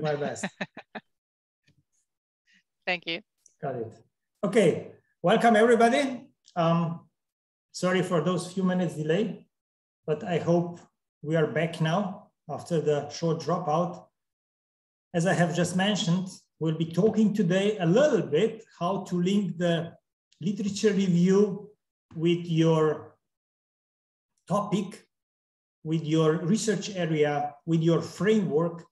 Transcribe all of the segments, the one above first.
my best. Thank you. Got it. Okay, welcome everybody. Sorry for those few minutes delay, but I hope we are back now after the short dropout. As I have just mentioned, we'll be talking today a little bit how to link the literature review with your topic, with your research area, with your framework,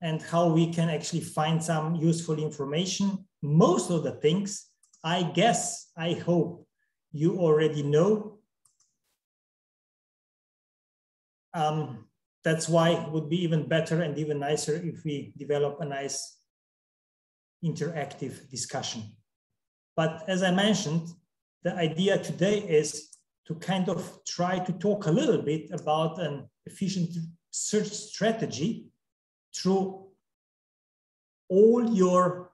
and how we can actually find some useful information. Most of the things, I guess, I hope you already know. That's why it would be even better and even nicer if we develop a nice interactive discussion. But as I mentioned, the idea today is to kind of try to talk a little bit about an efficient search strategy through all your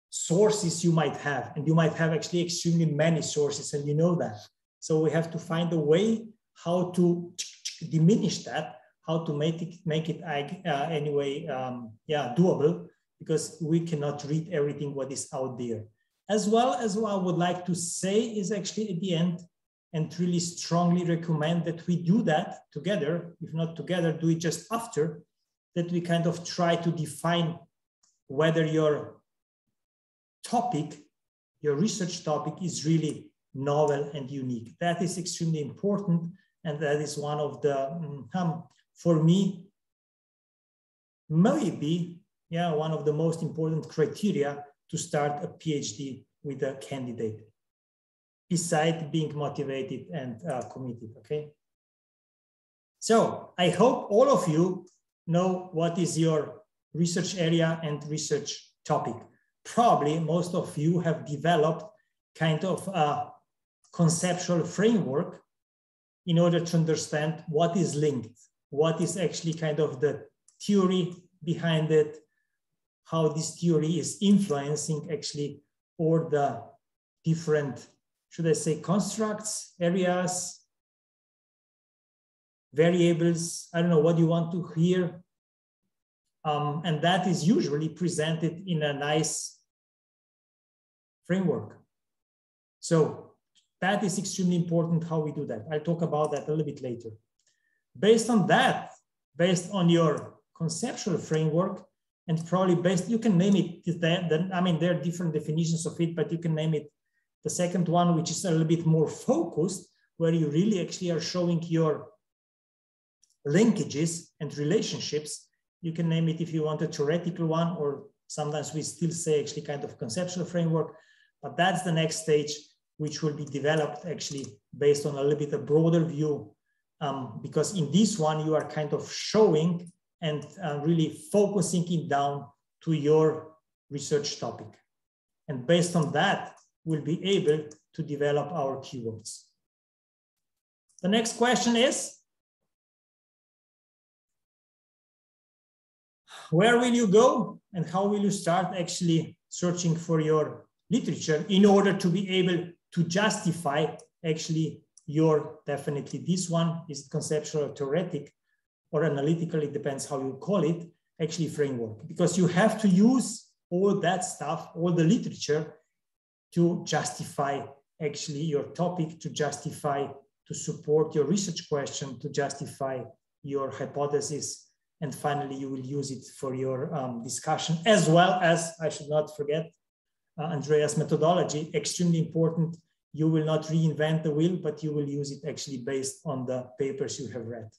sources you might have. And you might have actually extremely many sources, and you know that. So we have to find a way how to diminish that, how to make it anyway, doable, because we cannot read everything what is out there. As well as what I would like to say is actually at the end, and really strongly recommend that we do that together. If not together, do it just after, that we kind of try to define whether your topic, your research topic is really novel and unique. That is extremely important. And that is one of the, for me, maybe, one of the most important criteria to start a PhD with a candidate, besides being motivated and committed, okay? So I hope all of you know what is your research area and research topic. Probably most of you have developed kind of a conceptual framework in order to understand what is linked, what is actually kind of the theory behind it, how this theory is influencing actually all the different, should I say, constructs, areas, variables, I don't know what you want to hear. And that is usually presented in a nice framework. So that is extremely important how we do that. I'll talk about that a little bit later. Based on that, based on your conceptual framework, and probably based, you can name it, I mean, there are different definitions of it, but you can name it the second one, which is a little bit more focused, where you really actually are showing your linkages and relationships. You can name it if you want a theoretical one, or sometimes we still say actually kind of conceptual framework, but that's the next stage, which will be developed actually based on a little bit a broader view, because in this one, you are kind of showing and really focusing it down to your research topic. And based on that, we'll be able to develop our keywords. The next question is, where will you go and how will you start actually searching for your literature in order to be able to justify actually your, definitely this one, is conceptual or theoretic or analytical, it depends how you call it, actually framework. Because you have to use all that stuff, all the literature to justify actually your topic, to justify, to support your research question, to justify your hypothesis. And finally, you will use it for your discussion, as well as, I should not forget, Andreas' methodology, extremely important. You will not reinvent the wheel, but you will use it actually based on the papers you have read.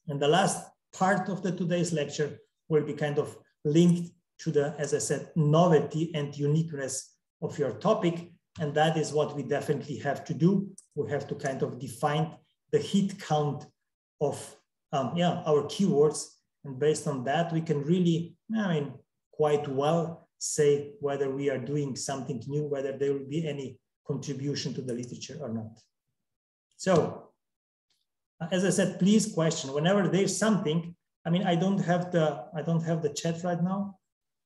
And the last part of today's lecture will be kind of linked to the, as I said, novelty and uniqueness of your topic. And that is what we definitely have to do. We have to kind of define the hit count of our keywords. And based on that, we can really, quite well say whether we are doing something new, whether there will be any contribution to the literature or not. So, as I said, please question whenever there's something. I don't have the chat right now.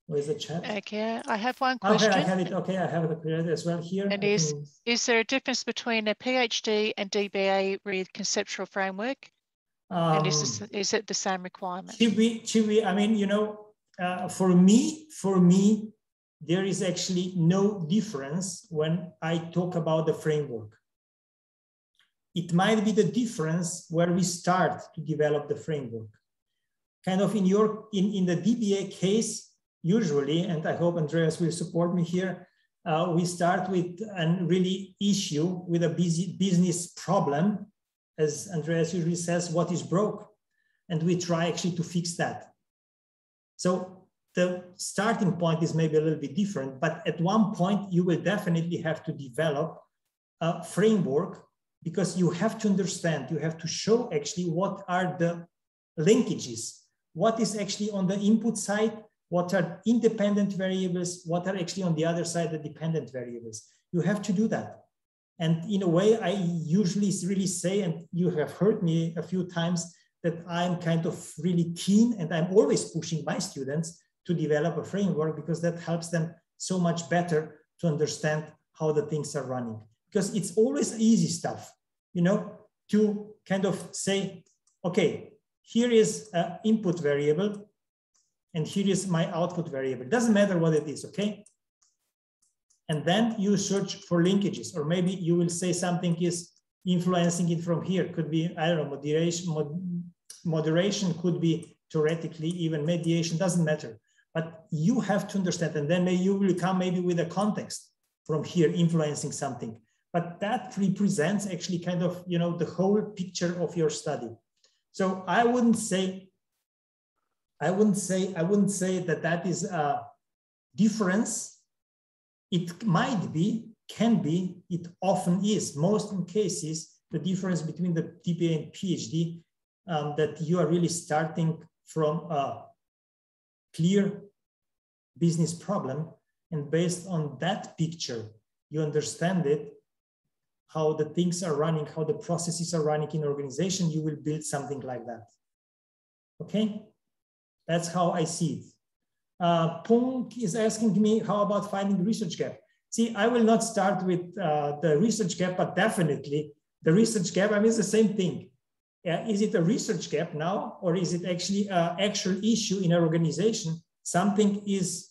Where is the chat? Okay, I have one question. Okay, I have it. Okay, I have it as well here. And is there a difference between a PhD and DBA with conceptual framework? And is it the same requirement? I mean, you know, for me, there is actually no difference when I talk about the framework. It might be the difference where we start to develop the framework. Kind of in the DBA case, usually, and I hope Andreas will support me here, we start with a really issue with a business problem, as Andreas usually says, what is broke? And we try actually to fix that. So the starting point is maybe a little bit different, but at one point you will definitely have to develop a framework, because you have to understand, you have to show actually what are the linkages, what is actually on the input side, what are independent variables, what are actually on the other side, the dependent variables. You have to do that. And in a way, I usually really say, and you have heard me a few times, that I'm kind of really keen, and I'm always pushing my students to develop a framework, because that helps them so much better to understand how the things are running. Because it's always easy stuff, you know, to kind of say, okay, here is an input variable, and here is my output variable. It doesn't matter what it is, okay? And then you search for linkages, or maybe you will say something is influencing it from here. Could be, I don't know, moderation could be theoretically, even mediation, doesn't matter. But you have to understand, and then you will come maybe with a context from here influencing something. But that represents actually kind of, you know, the whole picture of your study. So I wouldn't say that that is a difference. It might be, can be, it often is. Most in cases, the difference between the DBA and PhD, that you are really starting from a clear business problem, and based on that picture, you understand it, how the things are running, how the processes are running in organization, you will build something like that. Okay, that's how I see it. Punk is asking me, how about finding the research gap? See, I will not start with the research gap, but definitely the research gap, I mean, it's the same thing. Is it a research gap now, or is it actually an actual issue in our organization? Something is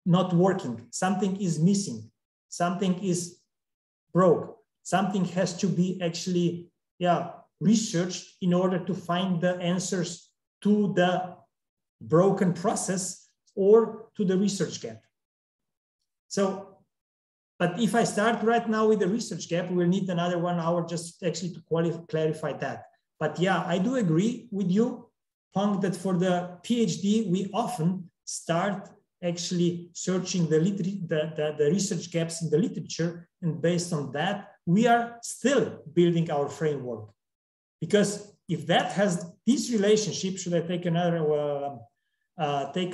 not working, something is missing, something is broke, something has to be actually researched in order to find the answers to the broken process or to the research gap. So, but if I start right now with the research gap, we'll need another 1 hour just actually to clarify that. But yeah, I do agree with you, Punk, that for the PhD, we often start actually searching the research gaps in the literature. And based on that, we are still building our framework. Because if that has this relationship, should I take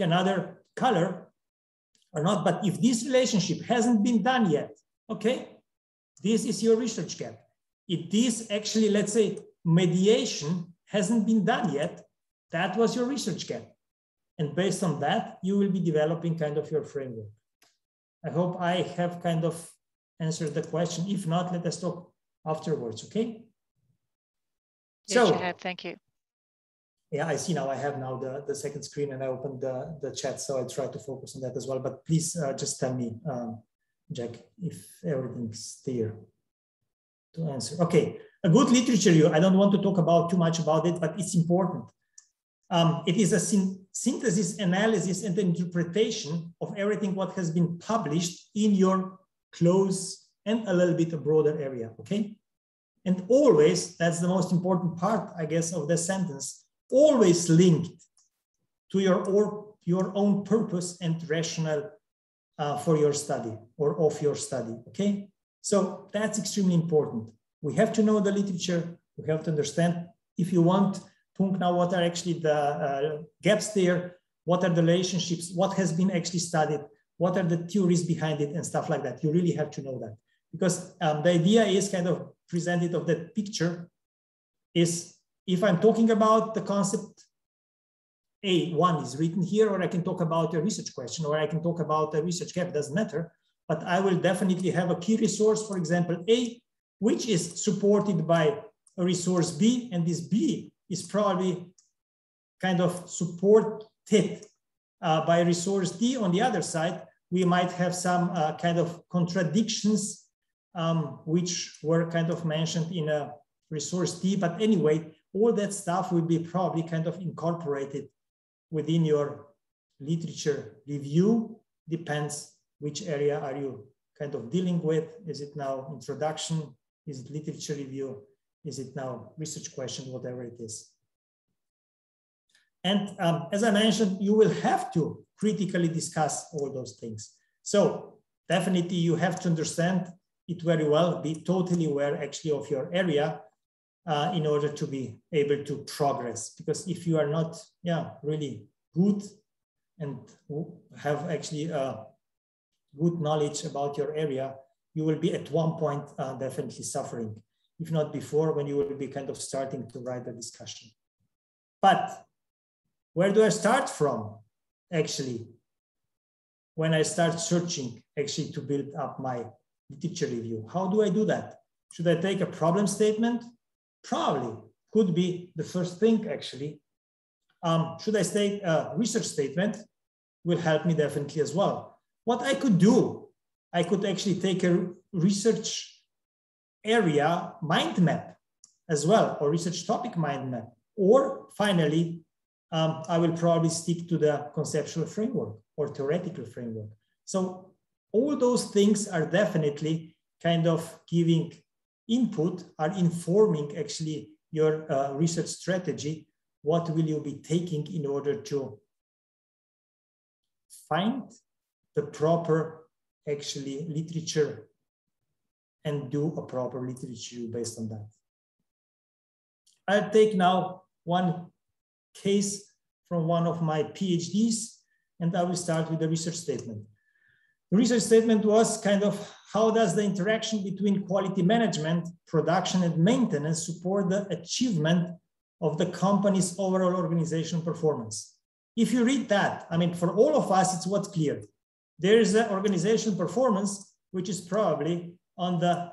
another color or not? But if this relationship hasn't been done yet, okay, this is your research gap. If this actually, let's say, mediation hasn't been done yet, that was your research gap. And based on that, you will be developing kind of your framework. I hope I have kind of answered the question. If not, let us talk afterwards, okay? Yes, you have, thank you. Yeah, I see now I have now the second screen, and I opened the chat, so I try to focus on that as well. But please just tell me, Jack, if everything's there to answer. Okay, a good literature review. I don't want to talk about too much about it, but it's important. It is a synthesis, analysis, and interpretation of everything what has been published in your close and a little bit a broader area, okay? And always, that's the most important part, I guess, of the sentence, always linked to your own purpose and rationale for your study or of your study, okay? So that's extremely important. We have to know the literature, we have to understand, if you want, Punk, now what are actually the gaps there, what are the relationships, what has been actually studied, what are the theories behind it and stuff like that. You really have to know that. Because the idea is kind of presented of that picture is, if I'm talking about the concept A1 is written here, or I can talk about a research question, or I can talk about a research gap, doesn't matter, but I will definitely have a key resource, for example, A, which is supported by a resource B, and this B is probably kind of supported by resource D. On the other side, we might have some kind of contradictions which were kind of mentioned in a resource D. But anyway, all that stuff will be probably kind of incorporated within your literature review. Depends which area are you kind of dealing with. Is it now introduction? Is it literature review? Is it now research question, whatever it is? And as I mentioned, you will have to critically discuss all those things. So definitely you have to understand it very well, be totally aware actually of your area in order to be able to progress. Because if you are not really good and have actually good knowledge about your area, you will be at one point definitely suffering, if not before, when you will be kind of starting to write the discussion. But where do I start from actually when I start searching actually to build up my literature review? How do I do that? Should I take a problem statement? Probably could be the first thing actually. Should I state a research statement? Will help me definitely as well. What I could do, I could actually take a research area mind map as well, or research topic mind map. Or finally, I will probably stick to the conceptual framework or theoretical framework. So all those things are definitely kind of giving input, are informing actually your research strategy. What will you be taking in order to find the proper actually literature and do a proper literature review based on that? I'll take now one case from one of my PhDs, and I will start with the research statement. The research statement was kind of, how does the interaction between quality management, production, and maintenance support the achievement of the company's overall organizational performance? If you read that, I mean, for all of us, it's what's clear. There is an organizational performance, which is probably on the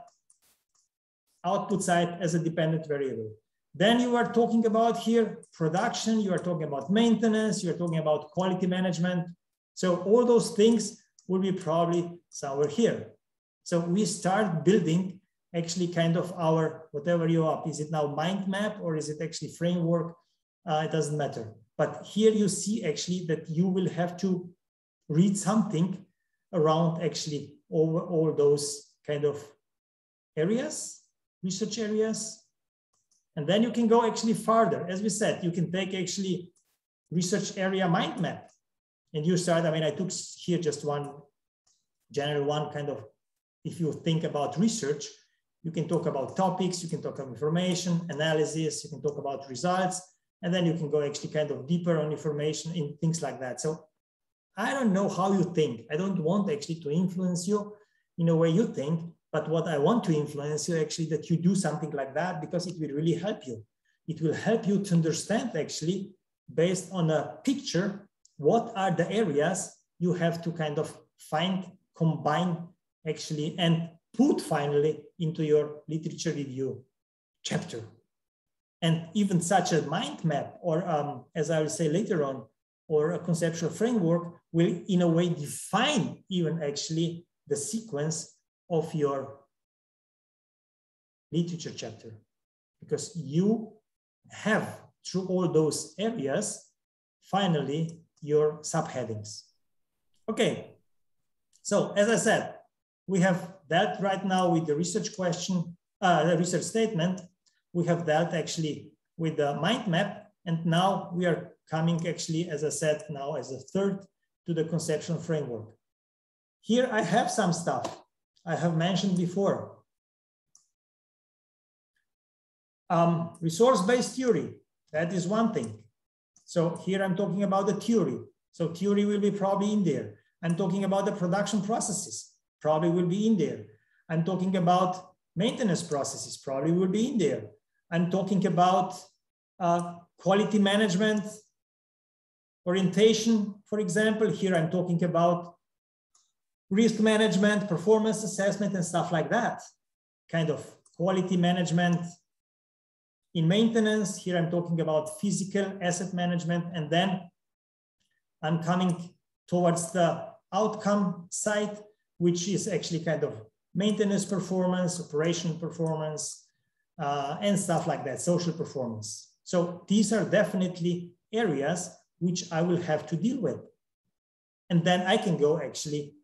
output side as a dependent variable. Then you are talking about here production, you are talking about maintenance, you're talking about quality management. So all those things will be probably somewhere here. So we start building actually kind of our, whatever you are, is it now mind map or is it actually framework? It doesn't matter. But here you see actually that you will have to read something around actually all those kind of areas, research areas. And then you can go actually farther. As we said, you can take actually research area mind map. And you start, I mean, I took here just one, general one kind of, if you think about research, you can talk about topics, you can talk about information, analysis, you can talk about results, and then you can go actually kind of deeper on information in things like that. So I don't know how you think. I don't want actually to influence you in a way you think, but what I want to influence you actually that you do something like that, because it will really help you. It will help you to understand actually based on a picture, what are the areas you have to kind of find, combine actually, and put finally into your literature review chapter. And even such a mind map, or as I will say later on, or a conceptual framework will in a way define even actually the sequence of your literature chapter, because you have through all those areas, finally, your subheadings. Okay, so as I said, we have dealt right now with the research question, the research statement. We have dealt actually with the mind map, and now we are coming actually, as I said, now as a third to the conceptual framework. Here I have some stuff I have mentioned before. Resource-based theory, that is one thing. So here I'm talking about the theory. So theory will be probably in there. I'm talking about the production processes, probably will be in there. I'm talking about maintenance processes, probably will be in there. I'm talking about quality management, orientation, for example. Here I'm talking about risk management, performance assessment, and stuff like that. Kind of quality management, in maintenance, here I'm talking about physical asset management, and then I'm coming towards the outcome side, which is actually kind of maintenance performance, operational performance, and stuff like that, social performance. So these are definitely areas which I will have to deal with. And then I can go actually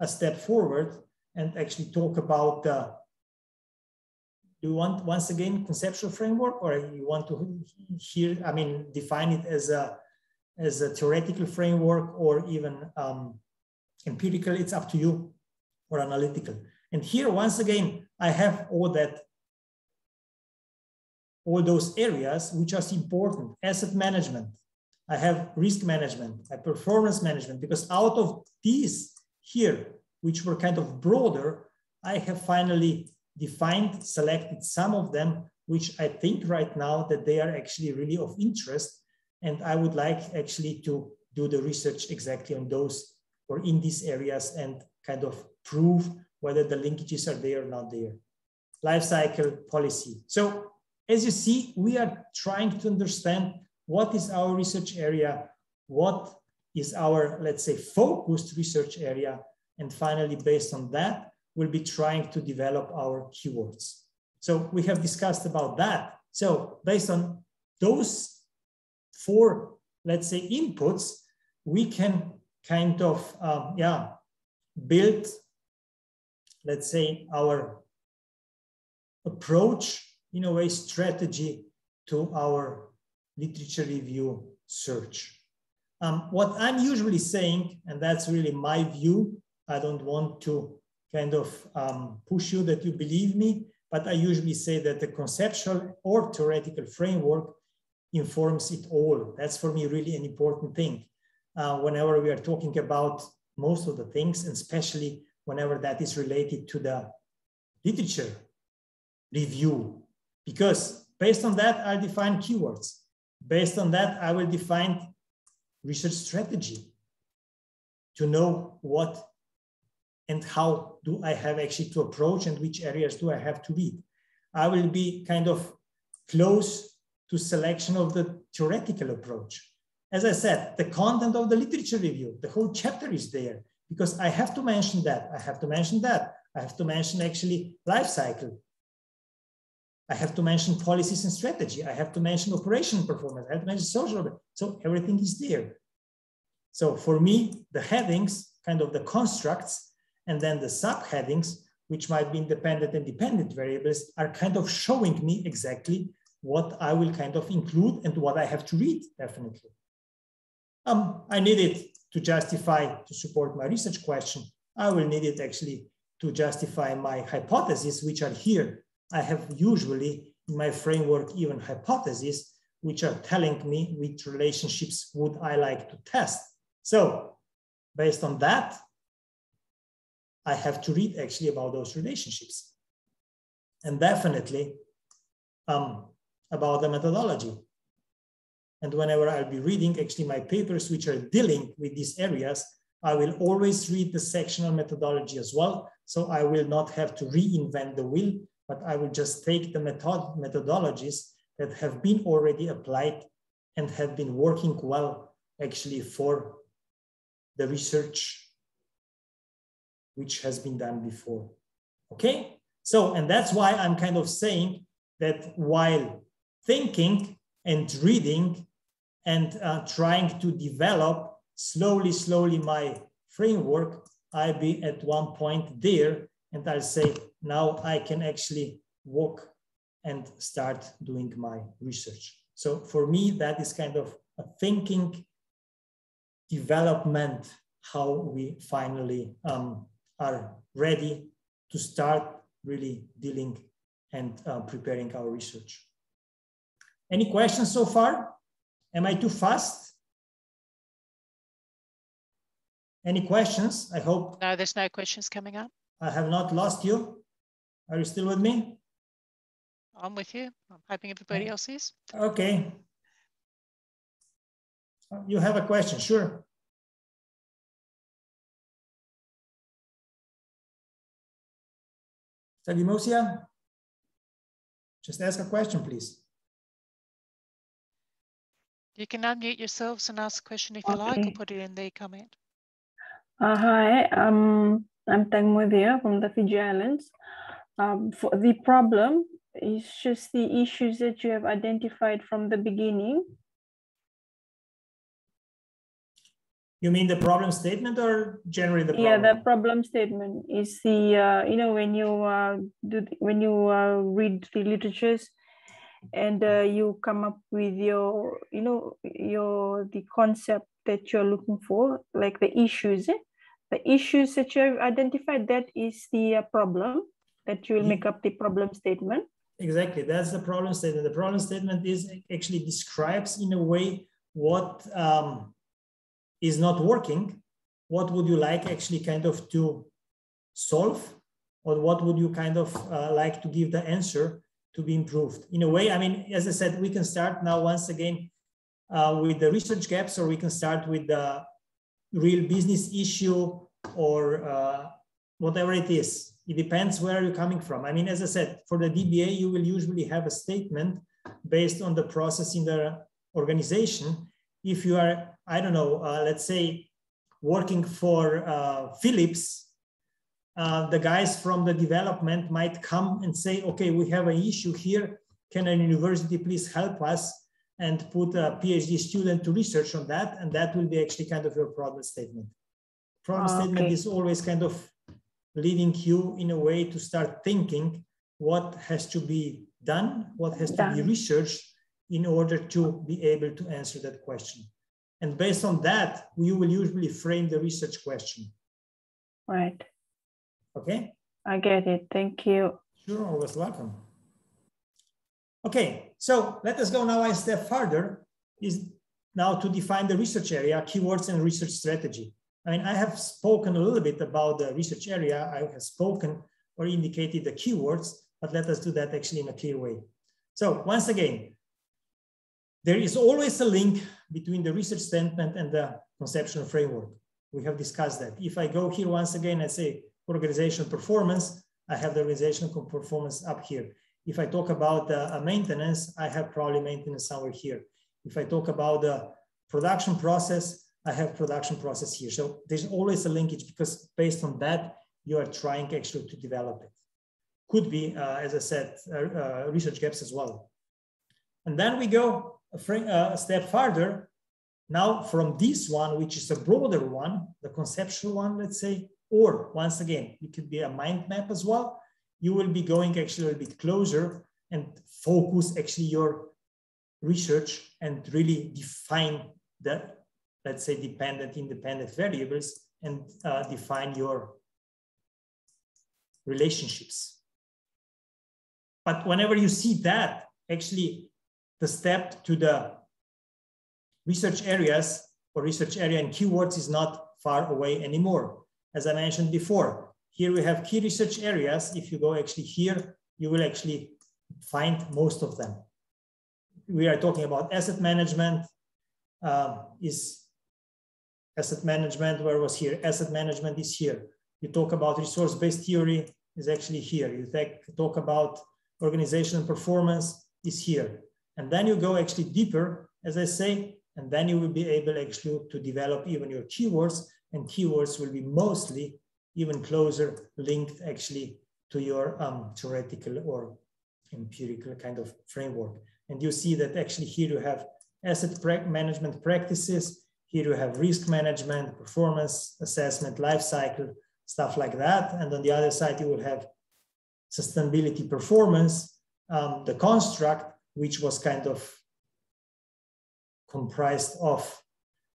a step forward and actually talk about the, do you want once again conceptual framework, or you want to here, I mean, define it as a theoretical framework, or even empirical? It's up to you, or analytical. And here, once again, I have all those areas which are important. Asset management, I have risk management, I have performance management, because out of these here, which were kind of broader, I have finally defined, selected some of them, which I think right now that they are actually really of interest. And I would like actually to do the research exactly on those, or in these areas, and kind of prove whether the linkages are there or not there. Life cycle policy. So as you see, we are trying to understand what is our research area, what is our, let's say, focused research area, and finally, based on that, we'll be trying to develop our keywords. So we have discussed about that. So based on those 4, let's say, inputs, we can kind of, build, let's say, our approach, in a way, strategy to our literature review search. What I'm usually saying, and that's really my view, I don't want to kind of push you that you believe me, but I usually say that the conceptual or theoretical framework informs it all. That's for me really an important thing. Whenever we are talking about most of the things, and especially whenever that is related to the literature review, because based on that, I'll define keywords. Based on that, I will define research strategy to know what and how do I have actually to approach, and which areas do I have to read. I will be kind of close to selection of the theoretical approach. As I said, the content of the literature review, the whole chapter is there, because I have to mention that, I have to mention that, I have to mention actually life cycle, I have to mention policies and strategy, I have to mention operational performance, I have to mention social, so everything is there. So for me, the headings, kind of the constructs, and then the subheadings, which might be independent and dependent variables, are kind of showing me exactly what I will kind of include and what I have to read, definitely. I need it to justify, to support my research question. I will need it actually to justify my hypotheses, which are here. I have usually in my framework even hypotheses, which are telling me which relationships would I like to test. So based on that, I have to read actually about those relationships. And definitely about the methodology. And whenever I'll be reading actually my papers which are dealing with these areas, I will always read the sectional methodology as well. So I will not have to reinvent the wheel, but I will just take the methodologies that have been already applied and have been working well actually for the research which has been done before. Okay, so, and that's why I'm kind of saying that while thinking and reading and trying to develop slowly my framework, I'll be at one point there and I'll say, now I can actually walk and start doing my research. So for me, that is kind of a thinking development, how we finally are ready to start really dealing and preparing our research. Any questions so far? Am I too fast? Any questions? I hope. No, there's no questions coming up. I have not lost you. Are you still with me? I'm with you. I'm hoping everybody else is. Okay. You have a question, sure. Sagimosia, just ask a question, please. You can unmute yourselves and ask a question if you like, or put it in the comment. Hi, I'm Tangmodia from the Fiji Islands. For the problem is just the issues that you have identified from the beginning. You mean the problem statement or generally the problem? Yeah, the problem statement is the you know, when you read the literatures and you come up with your, you know, the concept that you're looking for, like the issues. The issues that you have identified, that is the problem that you will make up the problem statement. Exactly, that's the problem statement. The problem statement is actually describes in a way what is not working. What would you like actually kind of to solve, or what would you kind of like to give the answer to be improved? In a way, I mean, as I said, we can start now once again with the research gaps, or we can start with the real business issue, or whatever it is. It depends where you're coming from. I mean, as I said, for the DBA, you will usually have a statement based on the process in the organization. If you are, I don't know, let's say working for Philips, the guys from the development might come and say, okay, we have an issue here. Can a university please help us and put a PhD student to research on that? And that will be actually kind of your problem statement. Problem statement is always kind of leading you in a way to start thinking what has to be done, what has to be researched in order to be able to answer that question. And based on that, you will usually frame the research question. Right. Okay. I get it. Thank you. Sure, always welcome. Okay, so let us go now a step further, is now to define the research area, keywords and research strategy. I mean, I have spoken a little bit about the research area. I have spoken or indicated the keywords, but let us do that actually in a clear way. So once again, there is always a link between the research statement and the conceptual framework. We have discussed that. If I go here once again and say organizational performance, I have the organizational performance up here. If I talk about maintenance, I have probably maintenance somewhere here. If I talk about the production process, I have production process here. So there's always a linkage, because based on that, you are trying actually to develop it. Could be, as I said, research gaps as well. And then we go a step further. Now from this one, which is a broader one, the conceptual one, let's say, or once again, it could be a mind map as well. You will be going actually a little bit closer and focus actually your research and really define the, let's say, dependent, independent variables, and define your relationships. But whenever you see that, actually the step to the research areas or research area and keywords is not far away anymore. As I mentioned before, here we have key research areas. If you go actually here, you will actually find most of them. We are talking about asset management. Asset management, where was here? Asset management is here. You talk about resource-based theory is actually here. You talk about organizational performance is here. And then you go actually deeper, as I say, and then you will be able actually to develop even your keywords, and keywords will be mostly even closer linked actually to your theoretical or empirical kind of framework. And you see that actually here you have asset management practices, here you have risk management, performance assessment, life cycle, stuff like that. And on the other side, you will have sustainability performance, the construct, which was kind of comprised of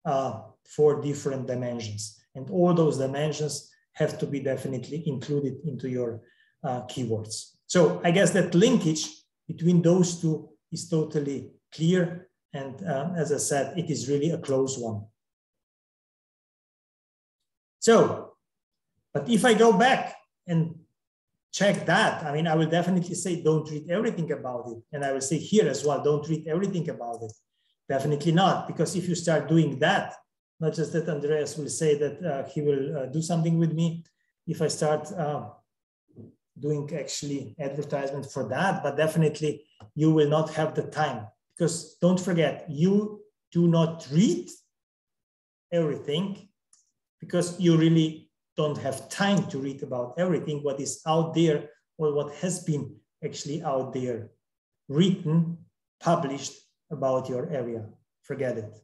4 different dimensions. And all those dimensions have to be definitely included into your keywords. So I guess that linkage between those two is totally clear. And as I said, it is really a close one. So, but if I go back and check that, I mean, I will definitely say, don't read everything about it. And I will say here as well, don't read everything about it. Definitely not, because if you start doing that, not just that Andreas will say that he will do something with me, if I start doing actually advertisement for that, but definitely you will not have the time, because don't forget, you do not read everything, because you really don't have time to read about everything what is out there or what has been actually out there, written, published about your area. Forget it.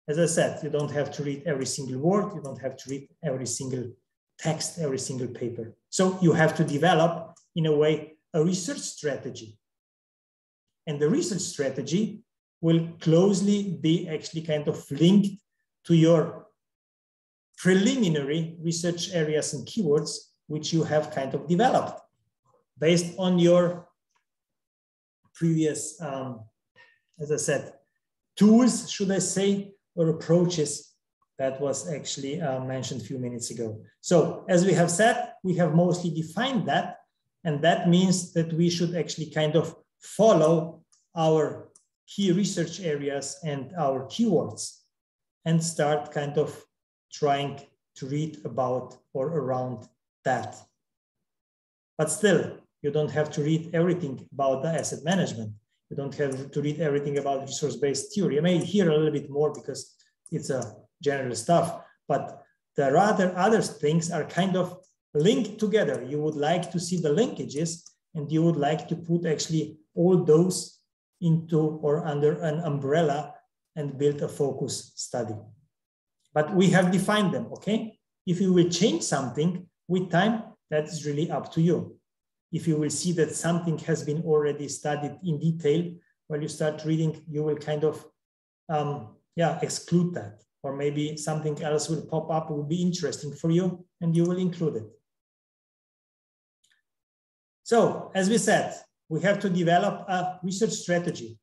As I said, you don't have to read every single word. You don't have to read every single text, every single paper. So you have to develop, in a way, a research strategy. And the research strategy will closely be actually kind of linked to your preliminary research areas and keywords, which you have kind of developed based on your previous, as I said, tools, should I say, or approaches that was actually mentioned a few minutes ago. So as we have said, we have mostly defined that, and that means that we should actually kind of follow our key research areas and our keywords and start kind of trying to read about or around that. But still, you don't have to read everything about the asset management. You don't have to read everything about resource-based theory. I may hear a little bit more because it's a general stuff, but the other things are kind of linked together. You would like to see the linkages, and you would like to put actually all those into or under an umbrella and build a focus study. But we have defined them, okay? If you will change something with time, that is really up to you. If you will see that something has been already studied in detail, when you start reading, you will kind of exclude that. Or maybe something else will pop up, will be interesting for you, and you will include it. So, as we said, we have to develop a research strategy.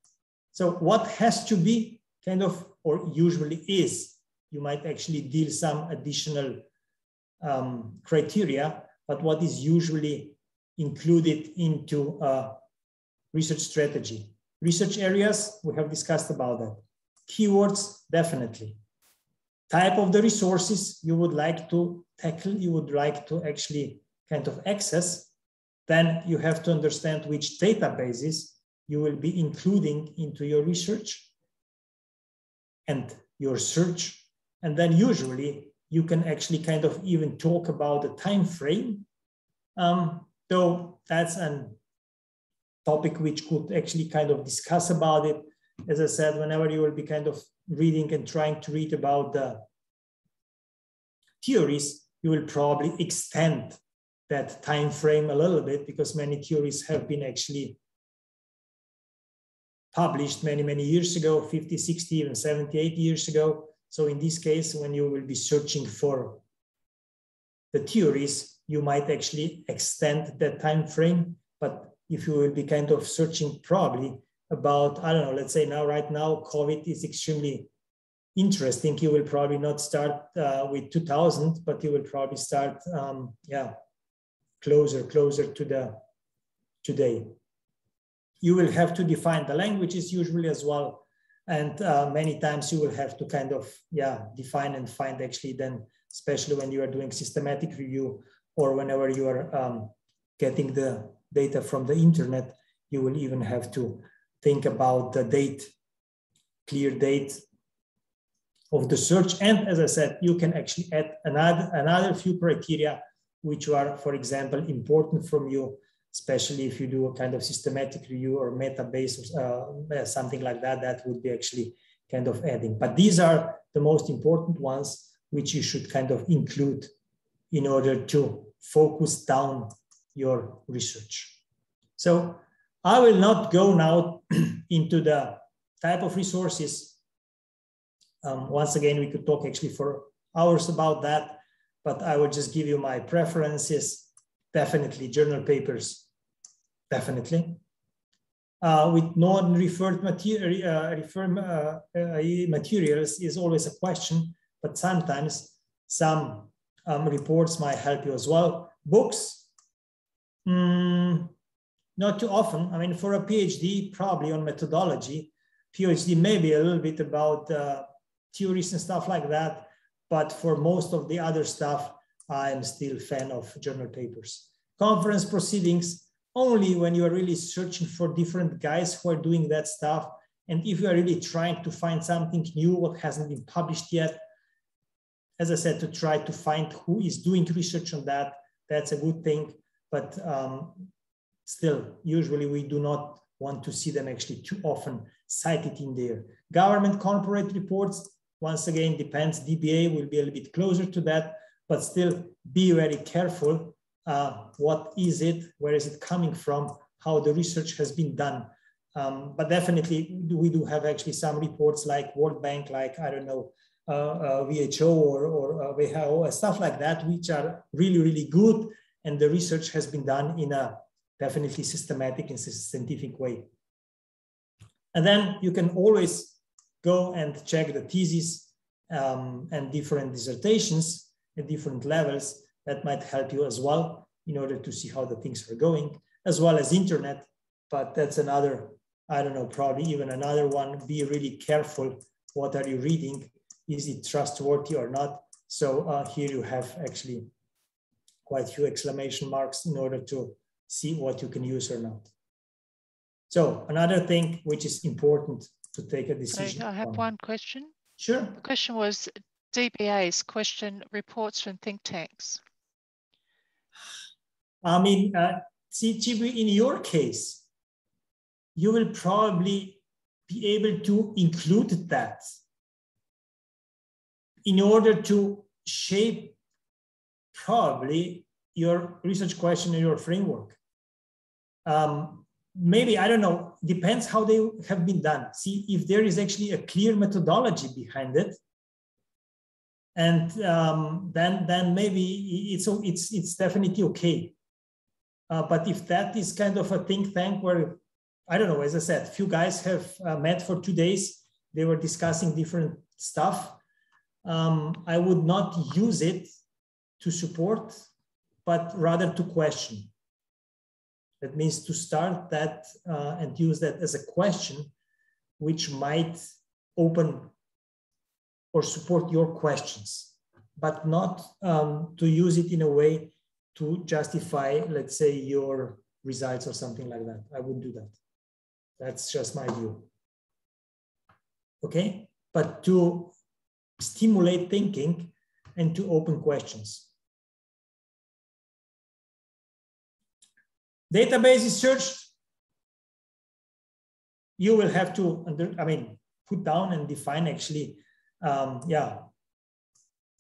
So what has to be kind of, or usually is, you might actually deal some additional criteria, but what is usually included into a research strategy. Research areas, we have discussed about that. Keywords, definitely. Type of the resources you would like to tackle, you would like to actually kind of access, then you have to understand which databases you will be including into your research and your search. And then usually you can actually kind of even talk about the time frame. Though that's a topic which could actually kind of discuss about it. As I said, whenever you will be kind of reading and trying to read about the theories, you will probably extend that time frame a little bit, because many theories have been actually published many, many years ago, 50, 60, even 70, 80 years ago. So in this case, when you will be searching for the theories, you might actually extend that time frame. But if you will be kind of searching probably about, I don't know, let's say right now, COVID is extremely interesting. You will probably not start with 2000, but you will probably start, closer to the today. You will have to define the languages usually as well. And many times you will have to kind of, define and find actually then, especially when you are doing systematic review or whenever you are getting the data from the internet, you will even have to think about the date, clear date of the search. And as I said, you can actually add another few criteria which are, for example, important from you, especially if you do a kind of systematic review or meta-based or something like that, that would be actually kind of adding. But these are the most important ones which you should kind of include in order to focus down your research. So I will not go now into the type of resources. Once again, we could talk actually for hours about that, but I will just give you my preferences. Definitely journal papers, definitely. With non-referred materials is always a question, but sometimes some reports might help you as well. Books, not too often. I mean, for a PhD, probably on methodology, PhD maybe a little bit about theories and stuff like that, but for most of the other stuff, I'm still a fan of journal papers. Conference proceedings, only when you are really searching for different guys who are doing that stuff, And if you are really trying to find something new, what hasn't been published yet, as I said, to try to find who is doing research on that, that's a good thing. But still, usually we do not want to see them actually too often cited in there. Government corporate reports, once again, depends. DBA will be a little bit closer to that, but still be very careful. What is it? Where is it coming from? How the research has been done? But definitely, we do have actually some reports like World Bank, like, I don't know, WHO or WHO, stuff like that, which are really, really good. And the research has been done in a definitely systematic and scientific way. And then you can always go and check the thesis and different dissertations at different levels. That might help you as well in order to see how the things are going, as well as internet. But that's another, I don't know, probably even another one. Be really careful. What are you reading? Is it trustworthy or not? So here you have actually quite a few exclamation marks in order to see what you can use or not. So another thing which is important to take a decision. So I have one question. Sure. The question was DBA's question, reports from think tanks. I mean, see, Chibi, in your case, you will probably be able to include that in order to shape probably your research question or your framework. Maybe, I don't know, depends how they have been done. See, if there is actually a clear methodology behind it, and then maybe it's definitely okay. But if that is kind of a think tank where, I don't know, as I said, few guys have met for 2 days, they were discussing different stuff. I would not use it to support, but rather to question. That means to start that and use that as a question, which might open or support your questions, but not to use it in a way to justify, let's say, your results or something like that. I wouldn't do that. That's just my view. Okay, but to stimulate thinking and to open questions. Database is searched. You will have to, put down and define actually, in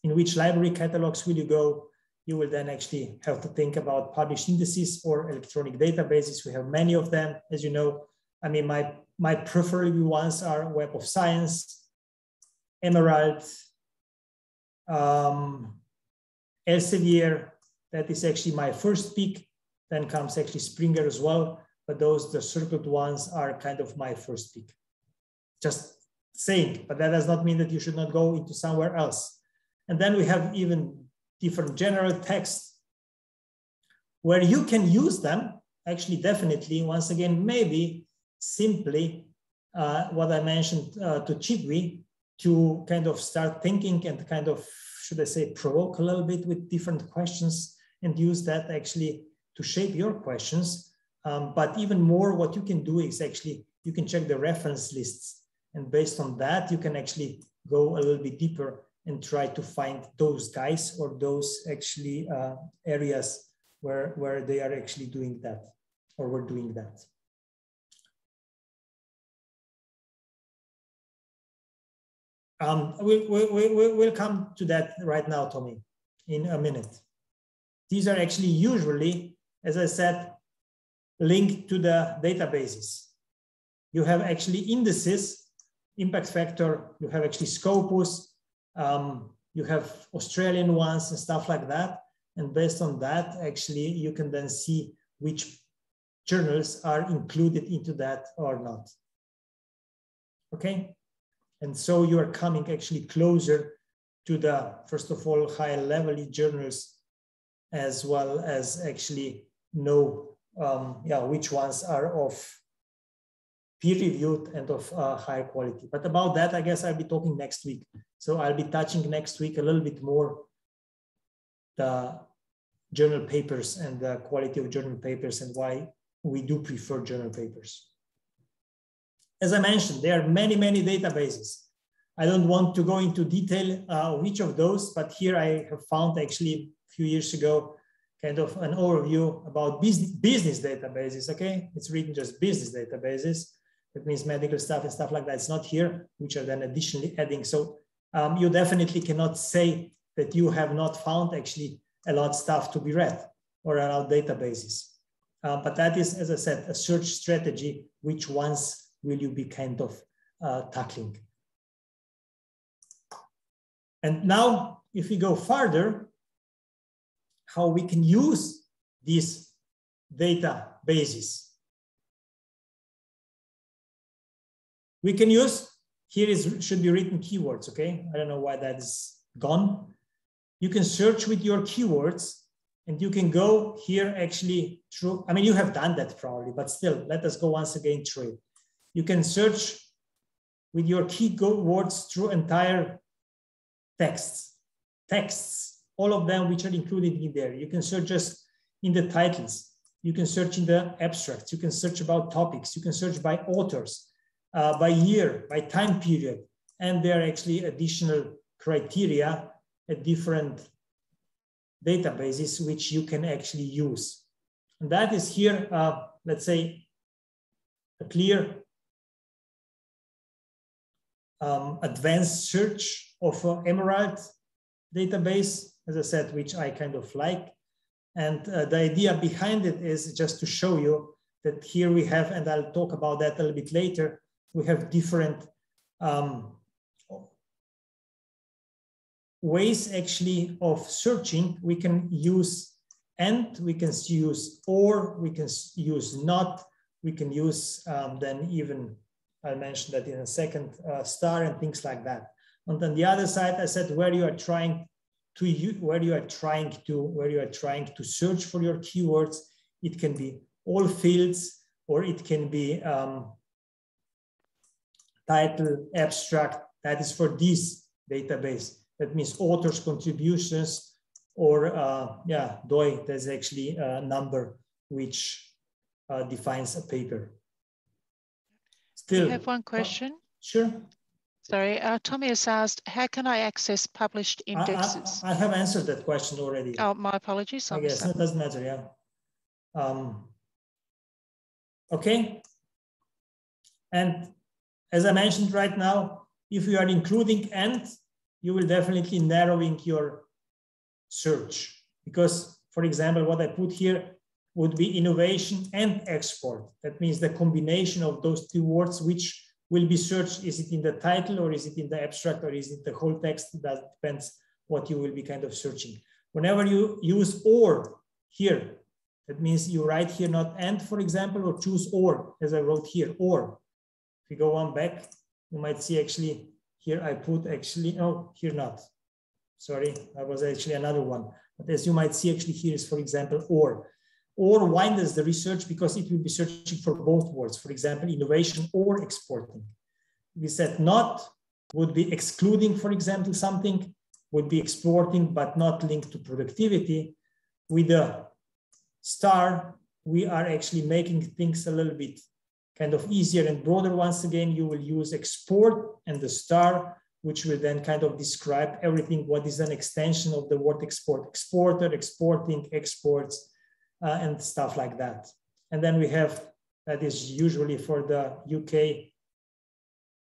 which library catalogs will you go. You will then actually have to think about published indices or electronic databases. We have many of them, as you know. I mean, my preferred ones are Web of Science, Emerald, Elsevier. That is actually my first pick. Then comes actually Springer as well. But those, the circled ones, are kind of my first pick. Just saying, but that does not mean that you should not go into somewhere else. And then we have even different general texts where you can use them, actually, definitely, once again, maybe simply what I mentioned to Chigwi, to kind of start thinking and kind of, should I say, provoke a little bit with different questions and use that actually to shape your questions. But even more, what you can do is actually, you can check the reference lists. And based on that, you can actually go a little bit deeper and try to find those guys or those actually areas where they are actually doing that or were doing that. We'll come to that right now, Tommy, in a minute. These are actually usually, as I said, linked to the databases. You have actually indices, impact factor, you have actually Scopus, you have Australian ones and stuff like that. And based on that, actually, you can then see which journals are included into that or not. Okay? And so you are coming actually closer to the, first of all, higher level journals, as well as actually know which ones are of peer-reviewed and of higher quality. But about that, I guess I'll be talking next week. So I'll be touching next week a little bit more the journal papers and the quality of journal papers and why we do prefer journal papers. as I mentioned, there are many, many databases. I don't want to go into detail of each of those, but here I have found actually a few years ago kind of an overview about business databases, okay? It's written just business databases. That means medical stuff and stuff like that. It's not here, which are then additionally adding. So you definitely cannot say that you have not found actually a lot of stuff to be read or a lot of databases. But that is, as I said, a search strategy. Which ones will you be kind of tackling? And now, if we go further, how we can use these databases. We can use, here should be written keywords, okay? I don't know why that is gone. You can search with your keywords and you can go here actually through, I mean, you have done that probably, but still, let us go once again through it. You can search with your keywords through entire texts, all of them which are included in there. You can search just in the titles. You can search in the abstracts. You can search about topics. You can search by authors, by year, by time period. And there are actually additional criteria at different databases which you can actually use. And that is here, let's say, a clear advanced search of Emerald database, as I said, which I kind of like. And the idea behind it is just to show you that here we have, and I'll talk about that a little bit later, we have different ways actually of searching. We can use and, we can use or, we can use not, we can use then even, I'll mention that in a second, star and things like that. And on the other side, I said where you are trying to search for your keywords. It can be all fields, or it can be title, abstract. That is for this database. That means authors' contributions, or DOI. There's actually a number which defines a paper. Still, I have one question. Sure. Sorry, Tommy has asked, how can I access published indexes? I have answered that question already. Oh, my apologies. I guess it doesn't matter, yeah. Okay. And as I mentioned right now, if you are including and, you will definitely narrowing your search. Because, for example, what I put here would be innovation and export. That means the combination of those two words which will be searched. Is it in the title, or is it in the abstract, or is it the whole text? That depends what you will be kind of searching. Whenever you use or here, that means you write here not and, for example, or choose or, as I wrote here, or. If you go one back, you might see actually here I put actually, oh, here not. Sorry, that was actually another one. But as you might see actually here is, for example, or. Or why does the research? Because it will be searching for both words, for example, innovation or exporting. We said not would be excluding, for example, something, would be exporting, but not linked to productivity. With the star, we are actually making things a little bit kind of easier and broader. Once again, you will use export and the star, which will then kind of describe everything, what is an extension of the word export, exporter, exporting, exports, and stuff like that. And then we have, that is usually for the UK,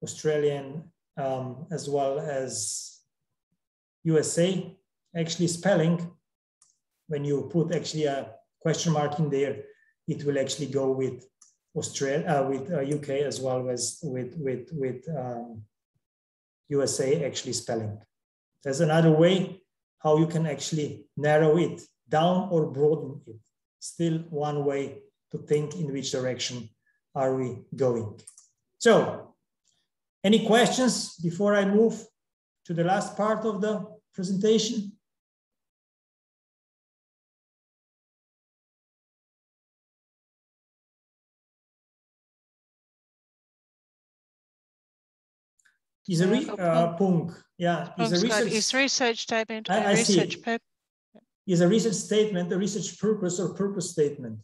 Australian, as well as USA, actually spelling, when you put actually a question mark in there, it will actually go with Australia, with UK, as well as with USA actually spelling. There's another way how you can actually narrow it down or broaden it. Still one way to think in which direction are we going. So, any questions before I move to the last part of the presentation? Is a research statement, a research paper. Is a research statement, a research purpose or purpose statement.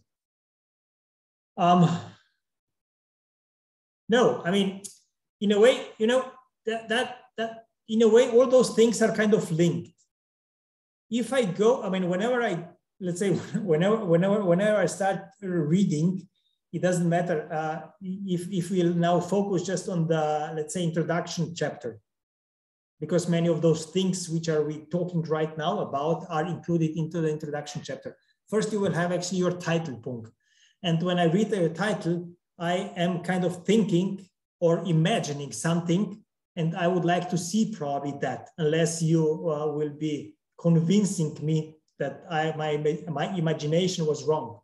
No, I mean, in a way, you know, that in a way, all those things are kind of linked. If I go, I mean, whenever I, let's say, whenever I start reading, it doesn't matter if we'll now focus just on the, let's say, introduction chapter, because many of those things which are we talking right now about are included into the introduction chapter. First, you will have actually your title punkt. And when I read the title, I am kind of thinking or imagining something, and I would like to see probably that, unless you will be convincing me that my imagination was wrong.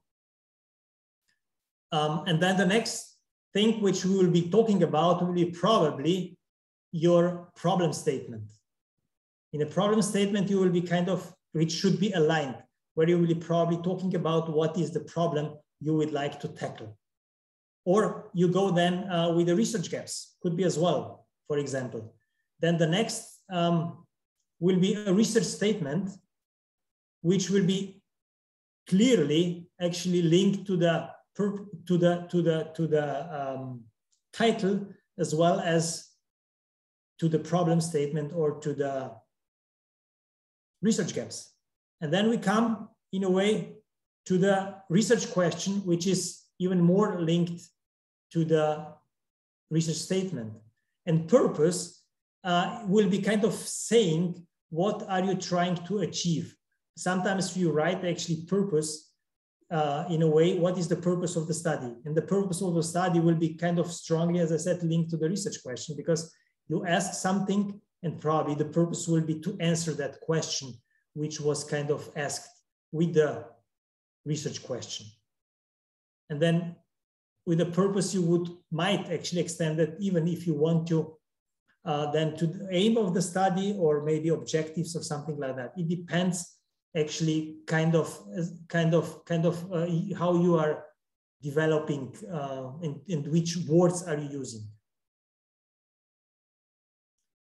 And then the next thing which we will be talking about will be probably your problem statement. In a problem statement, you will be kind of, which should be aligned, where you will be probably talking about what is the problem you would like to tackle. Or you go then with the research gaps, could be as well, for example. Then the next will be a research statement, which will be clearly actually linked to the title, as well as to the problem statement or to the research gaps. And then we come in a way to the research question, which is even more linked to the research statement. And purpose will be kind of saying, what are you trying to achieve? Sometimes you write actually purpose in a way, what is the purpose of the study? And the purpose of the study will be kind of strongly, as I said, linked to the research question, because you ask something and probably the purpose will be to answer that question, which was kind of asked with the research question. And then with the purpose, you might actually extend it, even if you want to, then to the aim of the study or maybe objectives or something like that. It depends actually kind of how you are developing and which words are you using.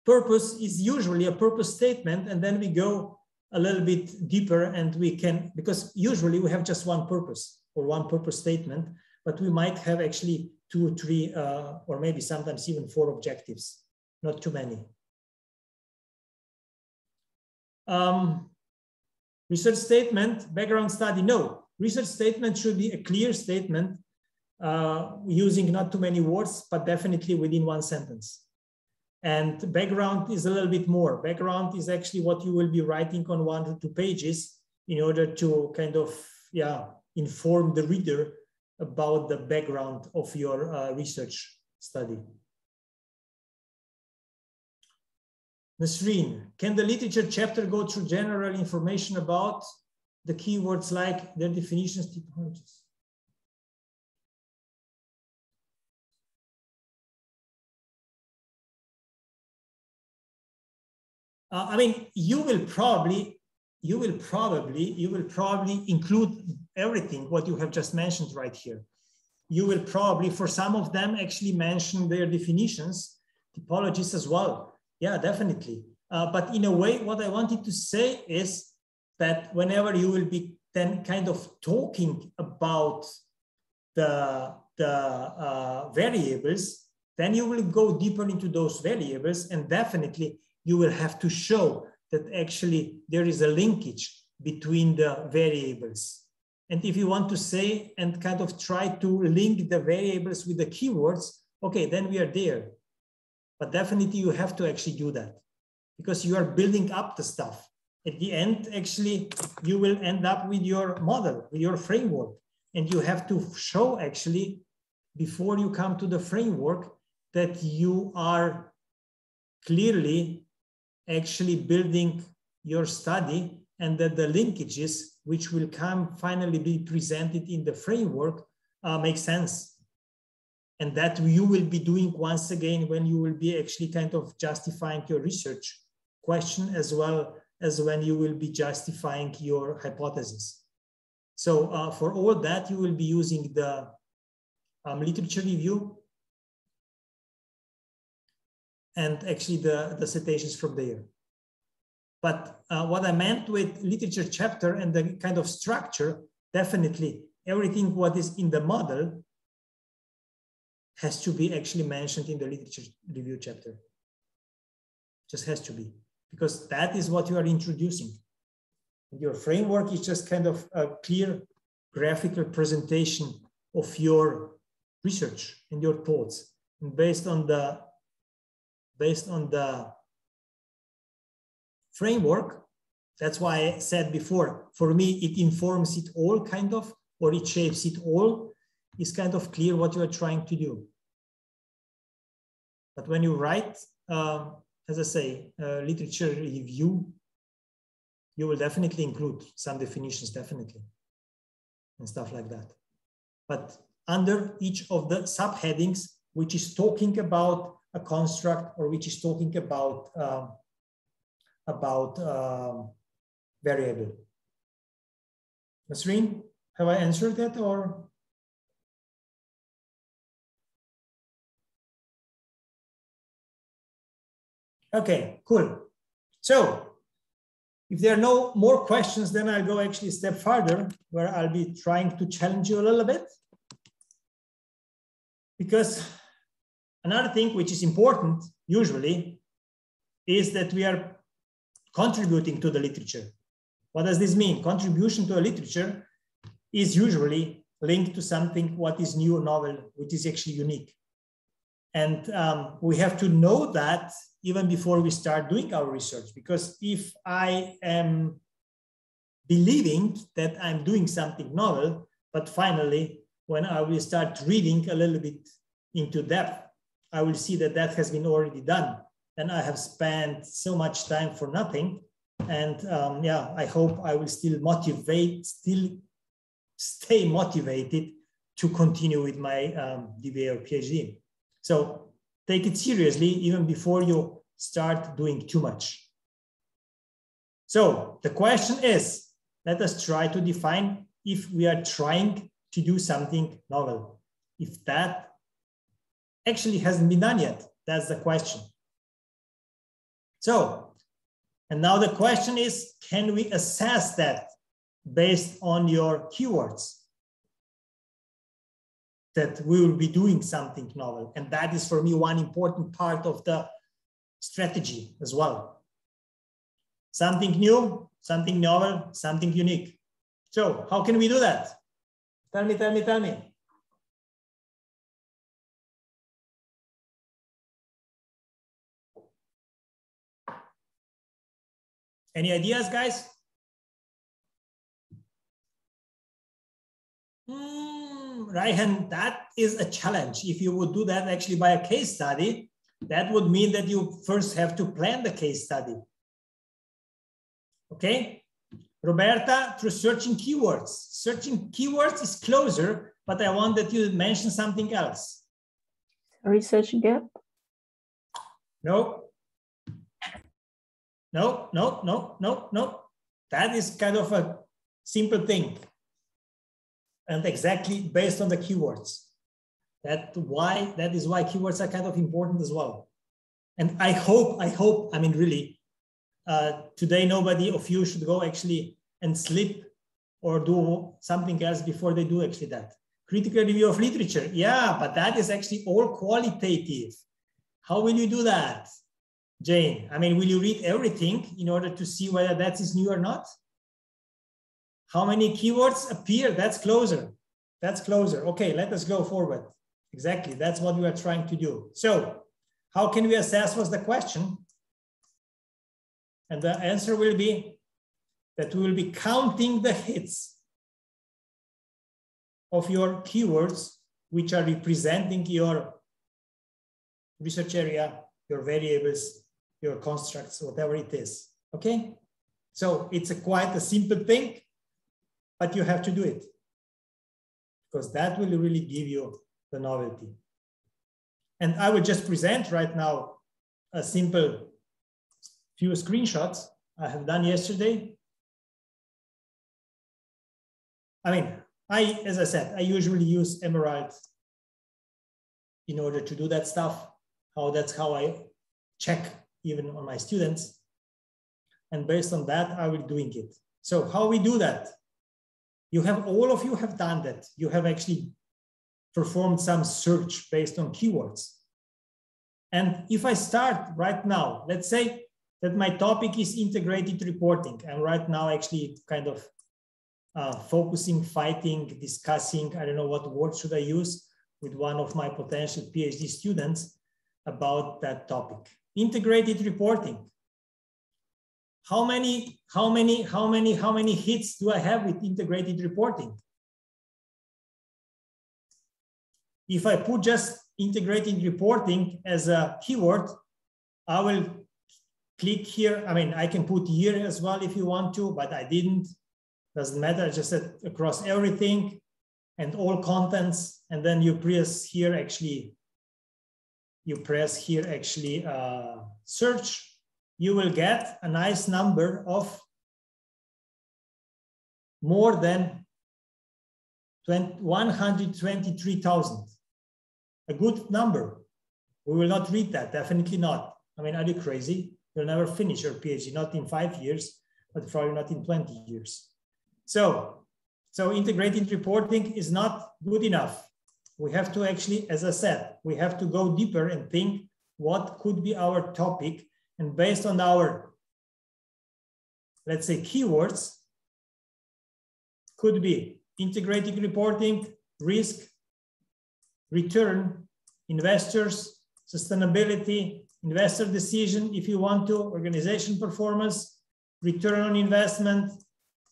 Purpose is usually a purpose statement, and then we go a little bit deeper, and we can, because usually we have just one purpose or one purpose statement, but we might have actually 2 or 3 or maybe sometimes even 4 objectives, not too many. Research statement, background study, no. Research statement should be a clear statement using not too many words, but definitely within 1 sentence. And background is a little bit more. Background is actually what you will be writing on 1 to 2 pages in order to kind of, inform the reader about the background of your research study. Nasreen, can the literature chapter go through general information about the keywords like their definitions, typologies? I mean, you will probably include everything what you have just mentioned right here. You will probably, for some of them, actually mention their definitions, typologies as well. Yeah, definitely. But in a way, what I wanted to say is that whenever you will be then kind of talking about the variables, then you will go deeper into those variables, and definitely you will have to show that actually there is a linkage between the variables. And if you want to say and kind of try to link the variables with the keywords, okay, then we are there. But definitely you have to actually do that, because you are building up the stuff. At the end, actually, you will end up with your model, with your framework. And you have to show actually, before you come to the framework, that you are clearly actually building your study, and that the linkages which will come finally be presented in the framework make sense. And that you will be doing once again when you will be actually kind of justifying your research question, as well as when you will be justifying your hypothesis. So for all that, you will be using the literature review and actually the citations from there. But what I meant with literature chapter and the kind of structure, definitely everything what is in the model has to be actually mentioned in the literature review chapter. Just has to be, because that is what you are introducing. Your framework is just kind of a clear graphical presentation of your research and your thoughts. And based on the framework, that's why I said before, for me, it informs it all kind of, or it shapes it all. It's kind of clear what you are trying to do. But when you write, as I say, literature review, you will definitely include some definitions, definitely, and stuff like that. But under each of the subheadings, which is talking about a construct or which is talking about variable. Nasreen, have I answered that or? Okay, cool. So if there are no more questions, then I'll go actually a step further where I'll be trying to challenge you a little bit. Because another thing which is important usually is that we are contributing to the literature. What does this mean? Contribution to a literature is usually linked to something what is new or novel, which is actually unique. And we have to know that even before we start doing our research, because if I am believing that I'm doing something novel, but finally, when I will start reading a little bit into depth, I will see that that has been already done. And I have spent so much time for nothing. And yeah, I hope I will still stay motivated to continue with my DBA or PhD. So take it seriously even before you start doing too much. So the question is, let us try to define if we are trying to do something novel. If that actually hasn't been done yet, that's the question. So, and now the question is, can we assess that based on your keywords? That we will be doing something novel. And that is for me one important part of the strategy as well. Something new, something novel, something unique. So how can we do that? Tell me, tell me, tell me. Any ideas, guys? Raihan, that is a challenge. If you would do that actually by a case study, that would mean that you first have to plan the case study. Okay? Roberta, through searching keywords. Searching keywords is closer, but I want that you mention something else. Research gap? No. No, no, no, no, no. That is kind of a simple thing. And exactly based on the keywords. That is why keywords are kind of important as well. And I hope, I mean, really, today nobody of you should go actually and sleep or do something else before they do actually that. Critical review of literature. Yeah, but that is actually all qualitative. How will you do that, Jane? I mean, will you read everything in order to see whether that is new or not? How many keywords appear? That's closer. That's closer. Okay, let us go forward. Exactly, that's what we are trying to do. So how can we assess was the question? And the answer will be that we will be counting the hits of your keywords, which are representing your research area, your variables, your constructs, whatever it is. Okay? So it's quite a simple thing, but you have to do it because that will really give you the novelty. And I will just present right now a simple few screenshots I have done yesterday. I mean, as I said, I usually use Emerald in order to do that stuff. That's how I check even on my students. And based on that, I will be doing it. So how we do that? All of you have done that. You have actually performed some search based on keywords. And if I start right now, let's say that my topic is integrated reporting. And right now actually kind of focusing, fighting, discussing, I don't know what word should I use, with one of my potential PhD students about that topic. Integrated reporting. How many hits do I have with integrated reporting? If I put just integrated reporting as a keyword, I will click here. I mean, I can put here as well if you want to, but I didn't. Doesn't matter. I just said across everything and all contents. And then you press here actually, search. You will get a nice number of more than 123,000. A good number. We will not read that, definitely not. I mean, are you crazy? You'll never finish your PhD, not in 5 years, but probably not in 20 years. So integrated reporting is not good enough. We have to actually, as I said, we have to go deeper and think what could be our topic. And based on our, let's say, keywords, could be integrated reporting, risk, return, investors, sustainability, investor decision, if you want to, organization performance, return on investment,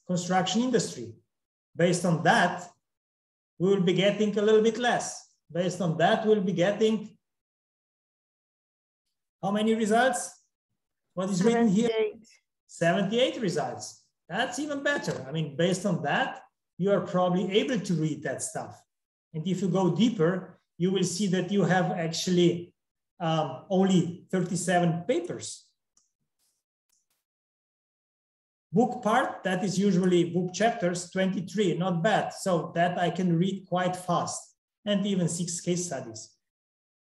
construction industry. Based on that, we will be getting a little bit less. Based on that, we'll be getting how many results? What is written here? 78 results. That's even better. I mean, based on that, you are probably able to read that stuff. And if you go deeper, you will see that you have actually only 37 papers. Book part, that is usually book chapters, 23, not bad. So that I can read quite fast, and even 6 case studies.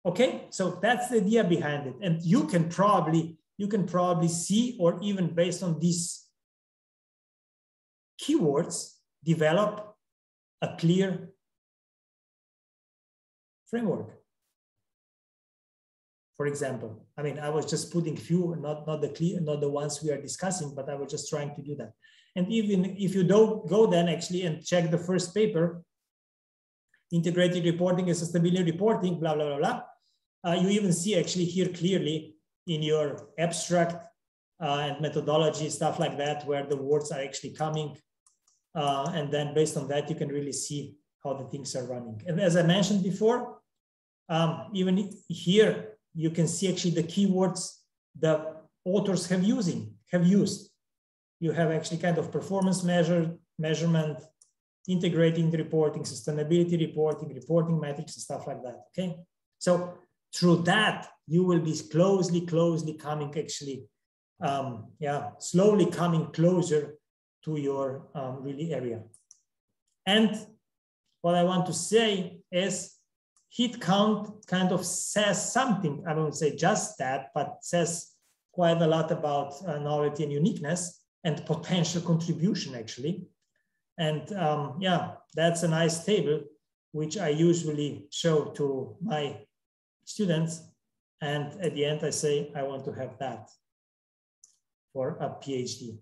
Okay, so that's the idea behind it. And you can probably see, or even based on these keywords, develop a clear framework. For example, I mean, I was just putting few, not the ones we are discussing, but I was just trying to do that. And even if you don't go then actually and check the first paper, integrated reporting and sustainability reporting, blah, blah, blah, blah. You even see actually here clearly in your abstract and methodology, stuff like that, where the words are actually coming. And then based on that, you can really see how the things are running. And as I mentioned before, even here, you can see actually the keywords the authors have used. You have actually kind of performance measurement, integrating reporting, sustainability reporting, reporting metrics, and stuff like that, okay? So through that, you will be closely coming actually, slowly coming closer to your really area. And what I want to say is hit count kind of says something. I won't say just that, but says quite a lot about novelty and uniqueness and potential contribution actually. And that's a nice table, which I usually show to my students. And at the end, I say, I want to have that for a PhD.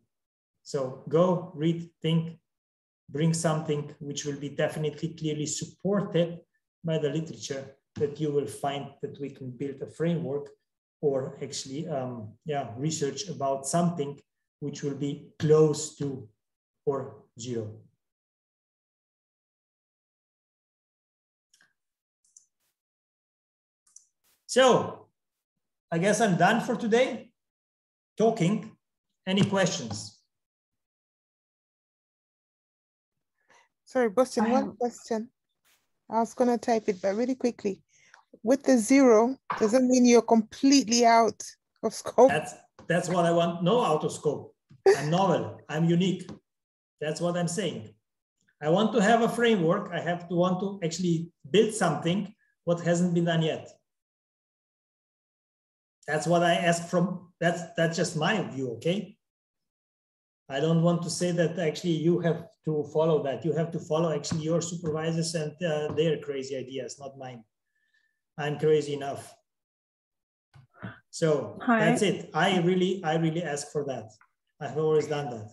So go read, think, bring something which will be definitely clearly supported by the literature, that you will find that we can build a framework or actually research about something which will be close to or zero. So I guess I'm done for today talking. Any questions? Sorry, Boston, one question. I was going to type it, but really quickly. With the 0, does it mean you're completely out of scope? That's what I want. No out of scope. I'm novel. I'm unique. That's what I'm saying. I want to have a framework. I have to want to actually build something what hasn't been done yet. That's what I ask from. That's just my view. Okay. I don't want to say that actually you have to follow that. You have to follow actually your supervisors and their crazy ideas, not mine. I'm crazy enough. So that's it. I really ask for that. I have always done that.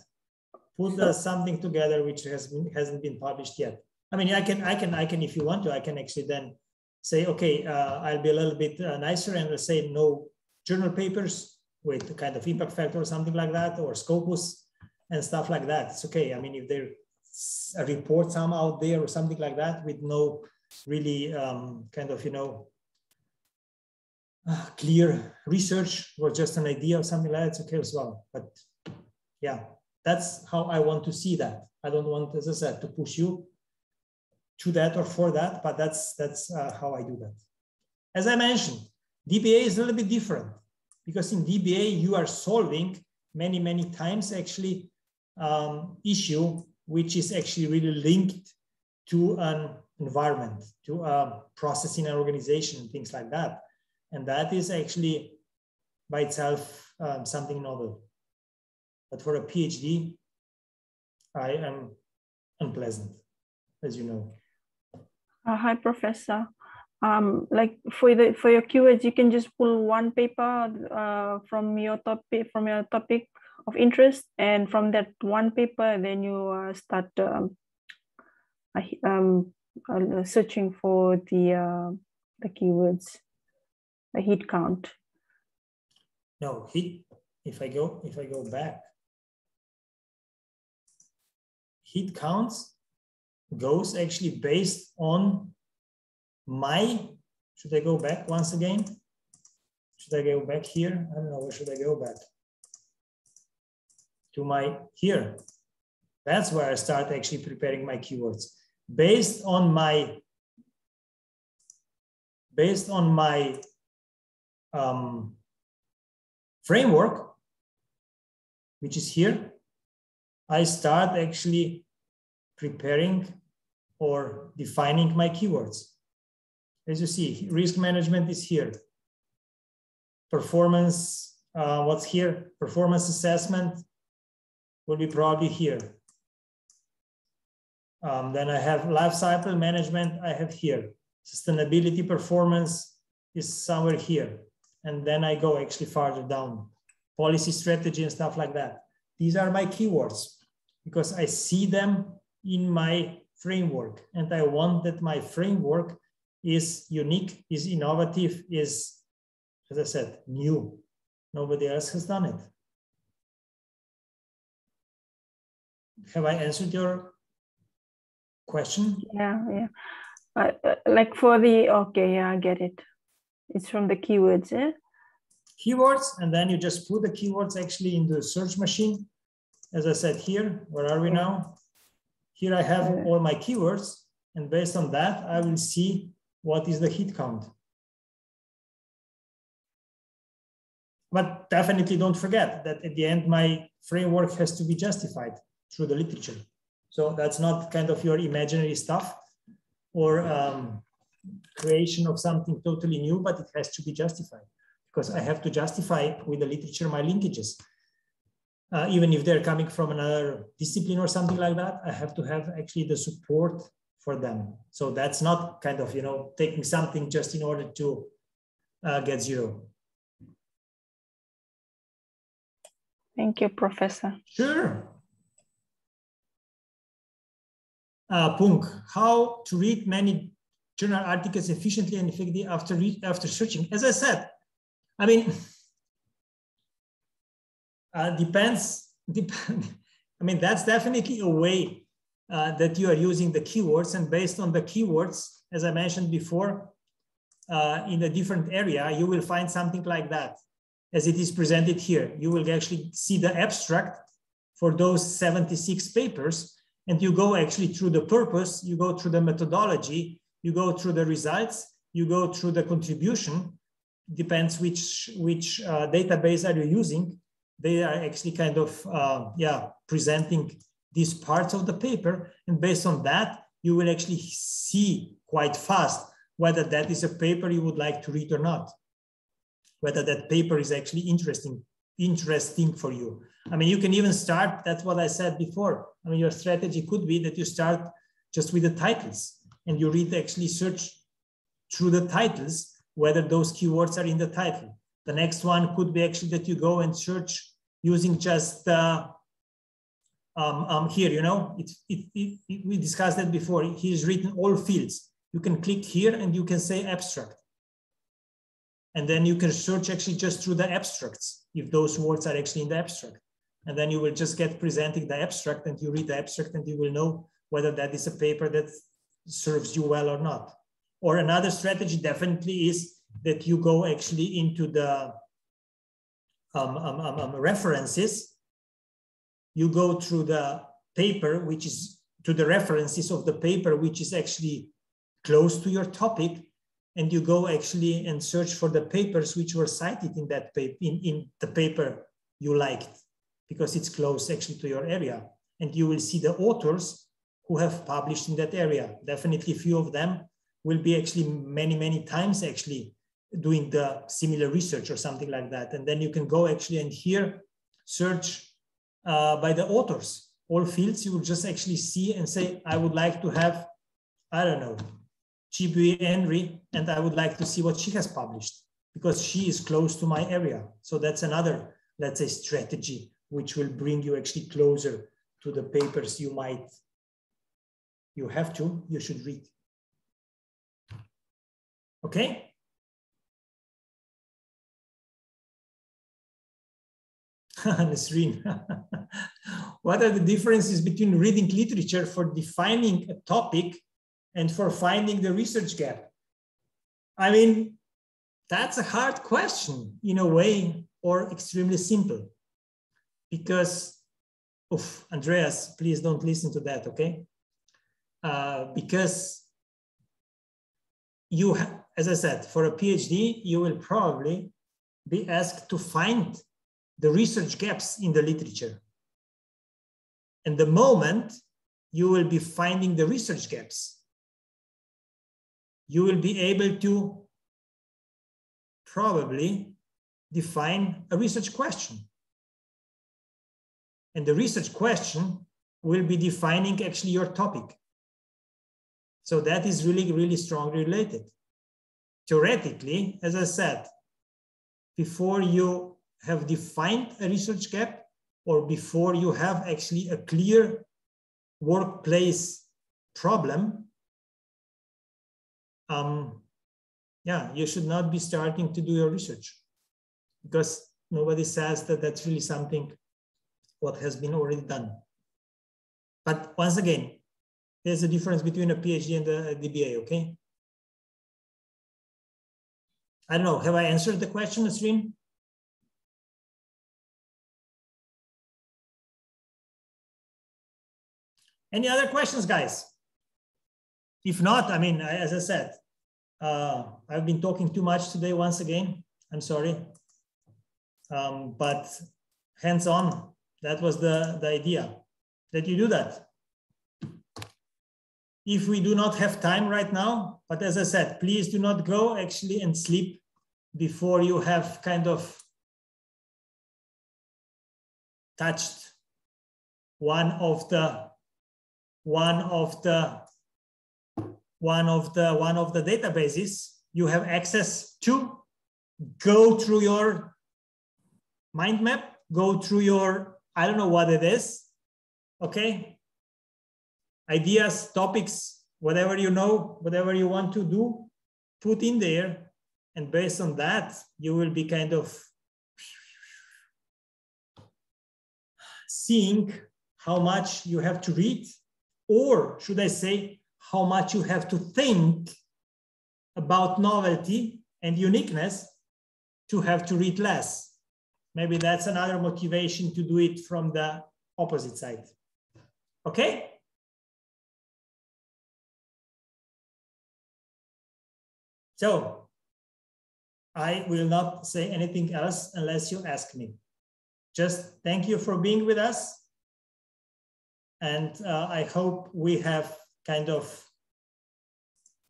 Put something together which hasn't been published yet. I mean, I can, if you want to, I can actually then say, okay, I'll be a little bit nicer and say no journal papers with the kind of impact factor or something like that, or Scopus and stuff like that. It's okay. I mean, if there's a report some out there or something like that with no really kind of, you know, clear research or just an idea or something like that, it's okay as well. But yeah, that's how I want to see that. I don't want, as I said, to push you to that or for that, but that's how I do that. As I mentioned, DBA is a little bit different because in DBA you are solving many times actually issue which is actually really linked to an environment, to a process in an organization and things like that. And that is actually by itself something novel. But for a PhD, I am unpleasant, as you know. Hi, Professor. Like for your keywords, you can just pull one paper from your topic of interest, and from that one paper, then you start searching for the keywords, the heat count. No, heat. If I go back, heat counts goes actually based on my, should I go back once again? Should I go back here? I don't know, where should I go back? To my, here. That's where I start actually preparing my keywords. Based on my framework, which is here, I start actually preparing or defining my keywords. As you see, risk management is here. Performance, what's here? Performance assessment will be probably here. Then I have life cycle management, I have here. Sustainability performance is somewhere here. And then I go actually farther down. Policy strategy and stuff like that. These are my keywords because I see them in my framework. And I want that my framework is unique, is innovative, is, as I said, new. Nobody else has done it. Have I answered your question? Yeah. Like for the, okay, yeah, I get it. It's from the keywords, eh? Keywords, and then you just put the keywords actually in the search machine. As I said here, where are we now? Here I have all my keywords, and based on that, I will see what is the hit count. But definitely don't forget that at the end, my framework has to be justified through the literature. So that's not kind of your imaginary stuff or creation of something totally new, but it has to be justified because I have to justify with the literature my linkages. Even if they're coming from another discipline or something like that, I have to have actually the support for them. So that's not kind of, you know, taking something just in order to get zero. Thank you, Professor. Sure. Punk, how to read many journal articles efficiently and effectively after searching? As I said, I mean, depends. I mean, that's definitely a way that you are using the keywords, and based on the keywords, as I mentioned before, in a different area, you will find something like that, as it is presented here. You will actually see the abstract for those 76 papers, and you go actually through the purpose, you go through the methodology, you go through the results, you go through the contribution. Depends which database are you using. They are actually kind of presenting these parts of the paper, and based on that, you will actually see quite fast whether that is a paper you would like to read or not, whether that paper is actually interesting interesting for you. I mean, you can even start, that's what I said before. I mean, your strategy could be that you start just with the titles and you read, actually search through the titles, whether those keywords are in the title. The next one could be actually that you go and search using just here, you know, we discussed that before. Here's written all fields. You can click here and you can say abstract. And then you can search actually just through the abstracts, if those words are actually in the abstract. And then you will just get presenting the abstract and you read the abstract and you will know whether that is a paper that serves you well or not. Or another strategy definitely is that you go actually into the references. You go through the paper, which is to the references of the paper, which is actually close to your topic. And you go actually and search for the papers which were cited in that paper, in the paper you liked, because it's close actually to your area. And you will see the authors who have published in that area. Definitely a few of them will be actually many times actually doing the similar research or something like that. And then you can go actually and here search by the authors. All fields you will just actually see and say, I would like to have, I don't know, Chibu Henry, and I would like to see what she has published because she is close to my area. So that's another, let's say, strategy which will bring you actually closer to the papers you should read. Okay? Nasreen, what are the differences between reading literature for defining a topic and for finding the research gap? I mean, that's a hard question in a way, or extremely simple. Because, Andreas, please don't listen to that, okay? Because you, as I said, for a PhD, you will probably be asked to find the research gaps in the literature. And the moment you will be finding the research gaps, you will be able to probably define a research question. And the research question will be defining actually your topic. So that is really strongly related. Theoretically, as I said, before you have defined a research gap or before you have actually a clear workplace problem, you should not be starting to do your research because nobody says that that's really something what has been already done. But once again, there's a difference between a PhD and a DBA, okay? I don't know, have I answered the question, Nasreen? Any other questions, guys? If not, I mean, as I said, I've been talking too much today once again. I'm sorry. But hands-on, that was the idea, that you do that. If we do not have time right now, but as I said, please do not go actually and sleep before you have kind of touched one of the databases you have access to. Go through your mind map, go through your, I don't know what it is, okay? Ideas, topics, whatever you know, whatever you want to do, put in there. And based on that, you will be kind of seeing how much you have to read, or should I say, how much you have to think about novelty and uniqueness to have to read less. Maybe that's another motivation to do it from the opposite side. Okay? So I will not say anything else unless you ask me. Just thank you for being with us. And I hope we have kind of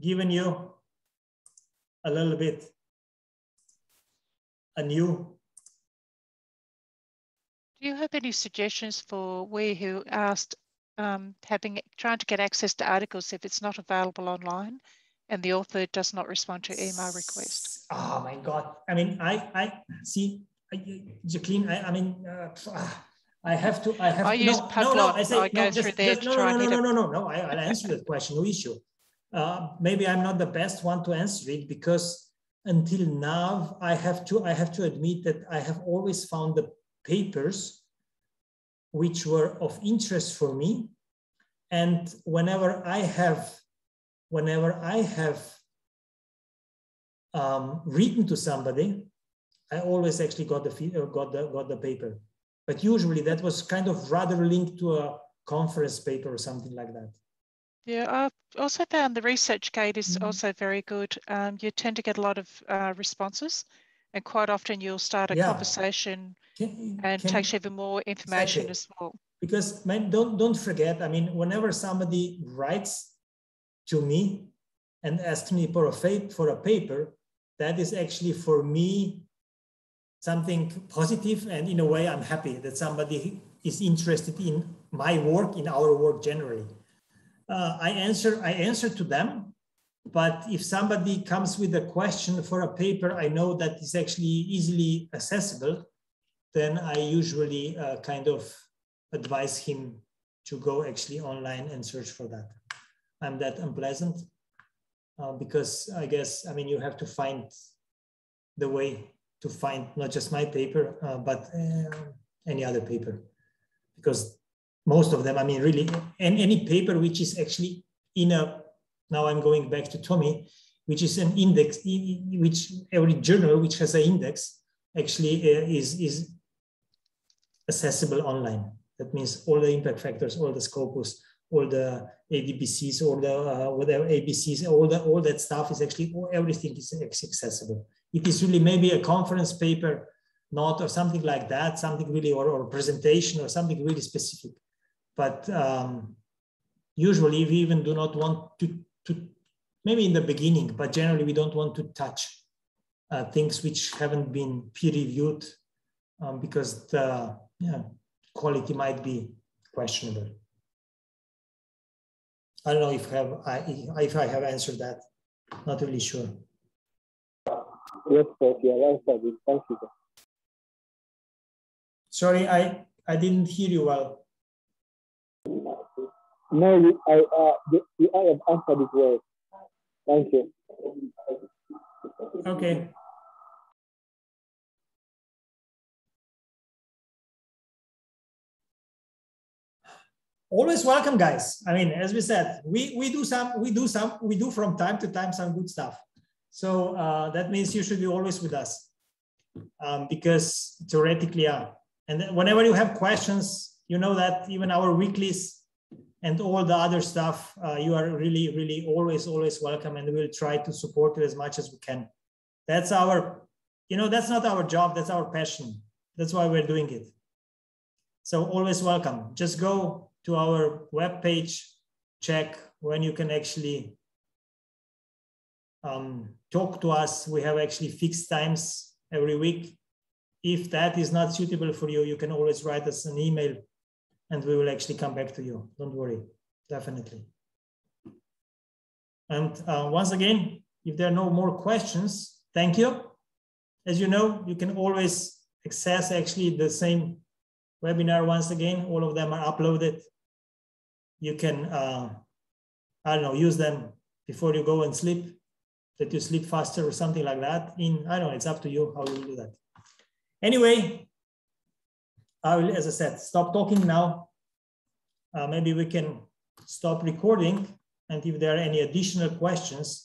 given you a little bit a new Do you have any suggestions for we who asked trying to get access to articles if it's not available online and the author does not respond to email request? Oh my God. I mean, I see, Jacqueline, I have to, I use Padlet. I say, I go through there to try and hit it. No, I'll answer that question, no issue. Maybe I'm not the best one to answer it, because until now, I have to admit that I have always found the papers which were of interest for me. And whenever I have written to somebody, I always actually got the paper. But usually that was kind of rather linked to a conference paper or something like that. Yeah, I've also found the research guide is also very good. You tend to get a lot of responses, and quite often you'll start a conversation and takes even more information as well. Because don't forget, I mean, whenever somebody writes to me and asks me for a paper, that is actually for me something positive, and in a way I'm happy that somebody is interested in my work, in our work generally. I answer to them, but if somebody comes with a question for a paper I know that is actually easily accessible, then I usually kind of advise him to go actually online and search for that. I'm that unpleasant because I guess, I mean, you have to find the way to find not just my paper, but any other paper, because most of them, I mean, really, any paper which is actually in a, now I'm going back to Tommy, which is an index, which every journal which has an index actually is accessible online. That means all the impact factors, all the scopus, all the ADBCs, all the whatever ABCs, all that stuff is actually, everything is accessible. It is really maybe a conference paper, not or something like that, something really, or a presentation or something really specific. But usually we even do not want to, maybe in the beginning, but generally we don't want to touch things which haven't been peer reviewed because the quality might be questionable. I don't know if I have answered that. Not really sure. Yes, sir. Yeah, thank you. Sorry, I didn't hear you well. No, I have answered it well. Thank you. Okay. Always welcome, guys. I mean, as we said, we do from time to time some good stuff. So that means you should be always with us because theoretically, and whenever you have questions, you know that even our weeklies and all the other stuff, you are really, really always welcome, and we'll try to support you as much as we can. That's our, that's not our job, that's our passion. That's why we're doing it. So always welcome. Just go to our webpage, check when you can actually talk to us. We have actually fixed times every week. If that is not suitable for you, you can always write us an email and we will actually come back to you. Don't worry, definitely. And once again, if there are no more questions, thank you. As you know, you can always access actually the same webinar once again. All of them are uploaded. You can, I don't know, use them before you go and sleep, that you sleep faster or something like that. I don't know, it's up to you how you will do that. Anyway, I will, as I said, stop talking now. Maybe we can stop recording. And if there are any additional questions,